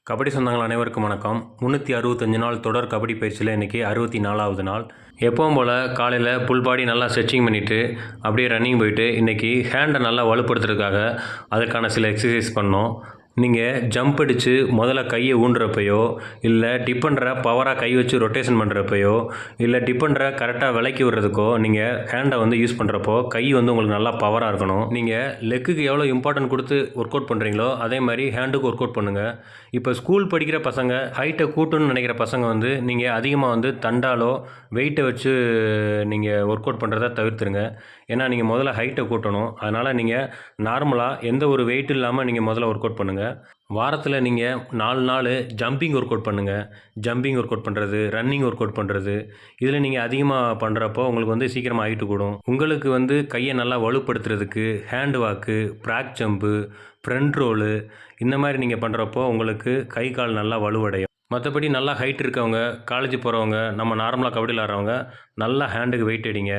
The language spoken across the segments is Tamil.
கபடி சொந்தங்கள் அனைவருக்கும் வணக்கம். 365 நாள் தொடர் கபடி பயிற்சியில் இன்றைக்கி 64வது நாள். எப்பவும் போல் காலையில் புல் பாடி நல்லா ஸ்ட்ரெச்சிங் பண்ணிவிட்டு அப்படியே ரன்னிங் போயிட்டு இன்றைக்கி ஹேண்டை நல்லா வலுப்படுத்துறதுக்காக அதுக்கான சில எக்ஸசைஸ் பண்ணோம். நீங்கள் ஜம்ப் அடித்து முதல்ல கையை ஊண்டுறப்பையோ, இல்லை டிப்பண்டரை பவராக கை வச்சு ரொட்டேஷன் பண்ணுறப்பையோ, இல்லை டிப்பண்டரை கரெக்டாக விலக்கி விடுறதுக்கோ நீங்கள் ஹேண்டை யூஸ் பண்ணுறப்போ கை உங்களுக்கு நல்லா பவராக இருக்கணும். நீங்கள் லெக்குக்கு எவ்வளோ இம்பார்ட்டன்ட் கொடுத்து ஒர்க் அவுட் பண்ணுறீங்களோ அதே மாதிரி ஹேண்டுக்கு ஒர்க் அவுட் பண்ணுங்கள். இப்போ ஸ்கூல் படிக்கிற பசங்க ஹைட்டை கூட்டணும்னு நினைக்கிற பசங்க நீங்கள் அதிகமாக தண்டாலோ வெயிட்டை வச்சு நீங்கள் ஒர்க் அவுட் பண்ணுறதை தவிர்த்துருங்க. ஏன்னா நீங்கள் முதல்ல ஹைட்டை கூட்டணும். அதனால் நீங்கள் நார்மலாக எந்த ஒரு வெயிட் இல்லாமல் நீங்கள் முதல்ல ஒர்க் அவுட் பண்ணுங்கள். வாரத்தில் நீங்கள் 4 நாள் ஜம்பிங் ஒர்க் அவுட் பண்ணுங்கள். ஜம்பிங் ஒர்க் அவுட் பண்ணுறது, ரன்னிங் ஒர்க் அவுட் பண்ணுறது, இதில் நீங்கள் அதிகமாக பண்ணுறப்போ உங்களுக்கு சீக்கிரமாக ஹைட்டு கூடும். உங்களுக்கு கையை நல்லா வலுப்படுத்துறதுக்கு ஹேண்ட் வாக்கு, ப்ராக் ஜம்பு, ஃப்ரண்ட் ரோலு இந்த மாதிரி நீங்கள் பண்ணுறப்போ உங்களுக்கு கை கால் நல்லா வலுவடையும். மற்றபடி நல்லா ஹைட் இருக்கவங்க, காலேஜ் போகிறவங்க, நம்ம நார்மலாக கபடி விளாட்றவங்க நல்லா ஹேண்டுக்கு வெயிட் அடிங்க.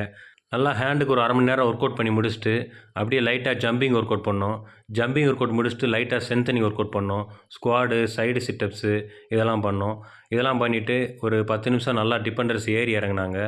நல்லா ஹேண்டுக்கு ஒரு 1/2 மணி நேரம் ஒர்க் அவுட் பண்ணி முடிச்சுட்டு அப்படியே லைட்டாக ஜம்பிங் ஒர்க் அவுட் பண்ணோம். ஜம்பிங் ஒர்க் அவுட் முடிச்சுட்டு லைட்டாக ஸ்ட்ரென்த்தனிங் ஒர்க் அவுட் பண்ணோம். ஸ்குவாடு, சைடு சிட்டப்ஸு இதெல்லாம் பண்ணோம். இதெல்லாம் பண்ணிவிட்டு ஒரு 10 நிமிஷம் நல்லா டிஃபெண்டர்ஸ் ஏறி இறங்குனாங்க.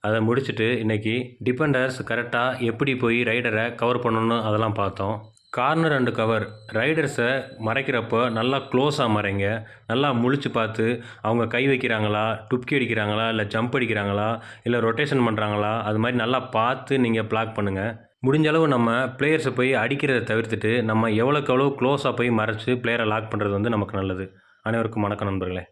அதை முடிச்சுட்டு இன்றைக்கி டிஃபெண்டர்ஸ் கரெக்டாக எப்படி போய் ரைடரை கவர் பண்ணணும்னு அதெல்லாம் பார்த்தோம். கார்னர் அண்டு கவர் ரைடர்ஸை மறைக்கிறப்போ நல்லா க்ளோஸாக மறைங்க. நல்லா முழிச்சு பார்த்து அவங்க கை வைக்கிறாங்களா, டுப்கி அடிக்கிறாங்களா, இல்லை ஜம்ப் அடிக்கிறாங்களா, இல்லை ரொட்டேஷன் பண்ணுறாங்களா, அது மாதிரி நல்லா பார்த்து நீங்கள் பிளாக் பண்ணுங்கள். முடிஞ்ச அளவு நம்ம பிளேயர்ஸை போய் அடிக்கிறத தவிர்த்துட்டு நம்ம எவ்வளோக்கு எவ்வளோ க்ளோஸாக போய் மறைச்சி பிளேயரை லாக் பண்ணுறது நமக்கு நல்லது. அனைவருக்கும் வணக்கம் நண்பர்களே.